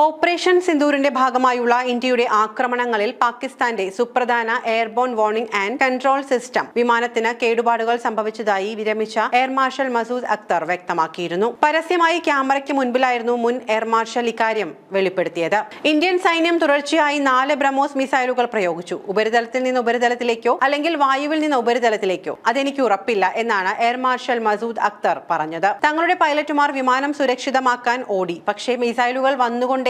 Operation സിന്ദൂറിന്റെ ഭാഗമായുള്ള ഇന്ത്യയുടെ ആക്രമണങ്ങളിൽ പാകിസ്ഥാന്റെ സുപ്രധാന airborne warning and control system വിമാനത്തിന് കേടുപാടുകൾ സംഭവിച്ചതായി വിരമിച്ച എയർ മാർഷൽ മസൂദ് അക്തർ വ്യക്തമാക്കിയിരുന്നു. പരസ്യമായി ക്യാമറയ്ക്ക് മുൻപിലായിരുന്നു മുൻ എയർ മാർഷൽ ഇക്കാര്യം വെളിപ്പെടുത്തിയത്. ഇന്ത്യൻ സൈന്യം തുടർച്ചയായി 4 ബ്രഹ്മോസ് മിസൈലുകൾ പ്രയോഗിച്ചു. ഉപരിതലത്തിൽ നിന്ന് ഉപരിതലത്തിലേക്കോ അല്ലെങ്കിൽ വായുവിൽ നിന്ന് ഉപരിതലത്തിലേക്കോ അതെനിക്ക് ഉറപ്പില്ല എന്നാണ് എയർ മാർഷൽ മസൂദ് അക്തർ പറഞ്ഞത്. തങ്ങളുടെ പൈലറ്റുമാർ വിമാനം സുരക്ഷിതമാക്കാൻ ഓടി, പക്ഷേ മിസൈലുകൾ വന്നുകൊണ്ടേയിരുന്നു.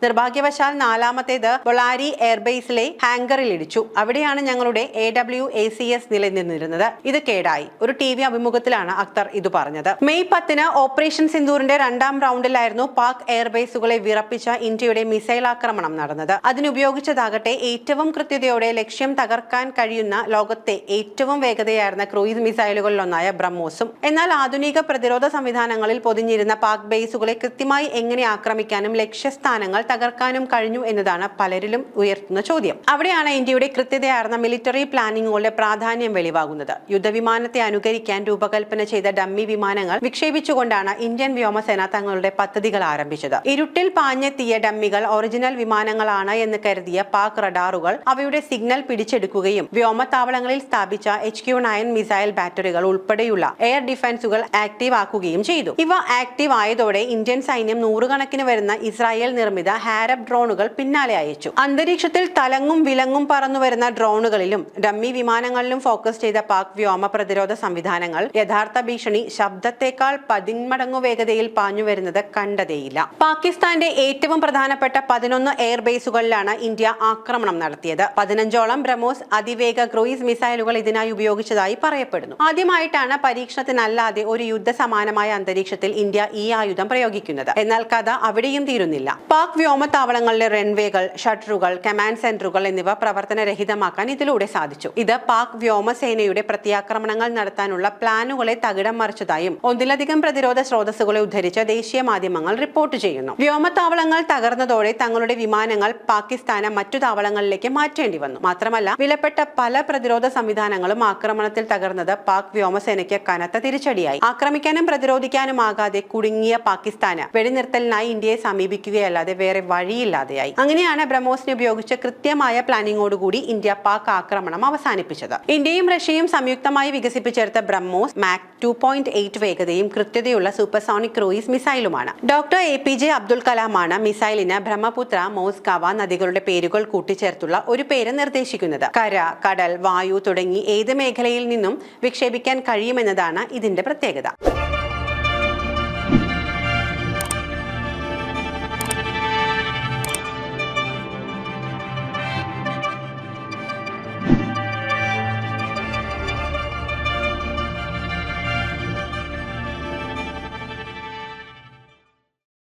നിർഭാഗ്യവശാൽ 4ാമത്തേത് ബൊളാരി എയർബേസിലെ ഹാങ്കറിൽ ഇടിച്ചു. അവിടെയാണ് ഞങ്ങളുടെ AWACS നിലനിന്നിരുന്നത്. ഇത് കേടായി. ഒരു TV അഭിമുഖത്തിലാണ് അക്തർ ഇത് പറഞ്ഞത്. മെയ് 10-ന് ഓപ്പറേഷൻ സിന്ദൂറിന്റെ 2ാം റൗണ്ടിലായിരുന്നു പാക് എയർബേസുകളെ വിറപ്പിച്ച ഇന്ത്യയുടെ മിസൈൽ ആക്രമണം നടന്നത്. അതിനുപയോഗിച്ചതാകട്ടെ ഏറ്റവും കൃത്യതയോടെ ലക്ഷ്യം തകർക്കാൻ കഴിയുന്ന ലോകത്തെ ഏറ്റവും വേഗതയാർന്ന ക്രൂയിസ് മിസൈലുകളിലൊന്നായ ബ്രഹ്മോസും. എന്നാൽ ആധുനിക പ്രതിരോധ സംവിധാനങ്ങളിൽ പൊതിഞ്ഞിരുന്ന പാക് ബേസുകളെ കൃത്യമായി എങ്ങനെ ആക്രമിക്കാനും ലക്ഷ്യസ്ഥാനങ്ങൾ തകർക്കാനും കഴിഞ്ഞു എന്നതാണ് പലരിലും ഉയർത്തുന്ന ചോദ്യം. അവിടെയാണ് ഇന്ത്യയുടെ കൃത്യതയാർന്ന മിലിറ്ററി പ്ലാനിങ്ങുകളുടെ പ്രാധാന്യം വെളിവാകുന്നത്. യുദ്ധവിമാനത്തെ അനുകരിക്കാൻ രൂപകൽപ്പന ചെയ്ത ഡമ്മി വിമാനങ്ങൾ വിക്ഷേപിച്ചുകൊണ്ടാണ് ഇന്ത്യൻ വ്യോമസേന തങ്ങളുടെ പദ്ധതികൾ ആരംഭിച്ചത്. ഇരുട്ടിൽ പാഞ്ഞെത്തിയ ഡമ്മികൾ ഒറിജിനൽ വിമാനങ്ങളാണ് എന്ന് കരുതിയ പാക് റഡാറുകൾ അവയുടെ സിഗ്നൽ പിടിച്ചെടുക്കുകയും വ്യോമത്താവളങ്ങളിൽ സ്ഥാപിച്ച HQ-9 മിസൈൽ ബാറ്ററികൾ ഉൾപ്പെടെയുള്ള എയർ ഡിഫൻസുകൾ ആക്റ്റീവ് ആക്കുകയും ചെയ്തു. ഇവ ആക്റ്റീവ് ആയതോടെ ഇന്ത്യൻ സൈന്യം നൂറുകണക്കിന് വരുന്ന ഇസ്രായേൽ നിർമ്മിത ഹാരബ് ഡ്രോണുകൾ പിന്നാലെ അയച്ചു. അന്തരീക്ഷത്തിൽ തലങ്ങും വിലങ്ങും പറന്നുവരുന്ന ഡ്രോണുകളിലും ഡമ്മി വിമാനങ്ങളിലും ഫോക്കസ് ചെയ്ത പാക് വ്യോമ പ്രതിരോധ സംവിധാനങ്ങൾ യഥാർത്ഥ ഭീഷണി ശബ്ദത്തെക്കാൾ 10 മടങ്ങു വേഗതയിൽ പാഞ്ഞുവരുന്നത് കണ്ടതേയില്ല. പാകിസ്ഥാന്റെ ഏറ്റവും പ്രധാനപ്പെട്ട 11 എയർബേസുകളിലാണ് ഇന്ത്യ ആക്രമണം നടത്തിയത്. 15ഓളം ബ്രഹ്മോസ് അതിവേഗ ക്രൂയിസ് മിസൈലുകൾ ഇതിനായി ഉപയോഗിച്ചതായി പറയപ്പെടുന്നു. ആദ്യമായിട്ടാണ് പരീക്ഷണത്തിനല്ലാതെ ഒരു യുദ്ധസമാനമായ അന്തരീക്ഷത്തിൽ ഇന്ത്യ ഈ ആയുധം പ്രയോഗിക്കുന്നത്. എന്നാൽ കഥ അവിടെയും തീരുന്നില്ല. പാക് വ്യോമത്താവളങ്ങളിലെ റൺവേകൾ, ഷട്ടറുകൾ, കമാൻഡ് സെന്ററുകൾ എന്നിവ പ്രവർത്തനരഹിതമാക്കാൻ ഇതിലൂടെ സാധിച്ചു. ഇത് പാക് വ്യോമസേനയുടെ പ്രത്യാക്രമണങ്ങൾ നടത്താനുള്ള പ്ലാനുകളെ തകിടം മറിച്ചതായും ഒന്നിലധികം പ്രതിരോധ സ്രോതസ്സുകളെ ഉദ്ധരിച്ച് ദേശീയ മാധ്യമങ്ങൾ റിപ്പോർട്ട് ചെയ്യുന്നു. വ്യോമത്താവളങ്ങൾ തകർന്നതോടെ തങ്ങളുടെ വിമാനങ്ങൾ പാകിസ്ഥാന് മറ്റു താവളങ്ങളിലേക്ക് മാറ്റേണ്ടി വന്നു. മാത്രമല്ല, വിലപ്പെട്ട പല പ്രതിരോധ സംവിധാനങ്ങളും ആക്രമണത്തിൽ തകർന്നത് പാക് വ്യോമസേനയ്ക്ക് കനത്ത തിരിച്ചടിയായി. ആക്രമിക്കാനും പ്രതിരോധിക്കാനുമാകാതെ കുടുങ്ങിയ പാകിസ്ഥാന് വെടിനിർത്തലിനായി ഇന്ത്യയെ സമീപിക്കുകയല്ലാതെ വേറെ വഴിയില്ലാതെയായി. അങ്ങനെയാണ് ബ്രഹ്മോസിനെ ഉപയോഗിച്ച് കൃത്യമായ പ്ലാനിങ്ങോടുകൂടി ഇന്ത്യ പാക് ആക്രമണം അവസാനിപ്പിച്ചത്. ഇന്ത്യയും റഷ്യയും സംയുക്തമായി വികസിപ്പിച്ചെടുത്ത ബ്രഹ്മോസ് മാക് 2.8 വേഗതയും കൃത്യതയുള്ള സൂപ്പർസോണിക് ക്രൂയിസ് മിസൈലുമാണ്. ഡോക്ടർ APJ അബ്ദുൽ കലാമാണ് മിസൈലിന് ബ്രഹ്മപുത്ര, മോസ്കാവ നദികളുടെ പേരുകൾ കൂട്ടിച്ചേർത്തുള്ള ഒരു പേര് നിർദ്ദേശിക്കുന്നത്. കര, കടൽ, വായു തുടങ്ങി ഏത് മേഖലയിൽ നിന്നും വിക്ഷേപിക്കാൻ കഴിയുമെന്നതാണ് ഇതിന്റെ പ്രത്യേകത.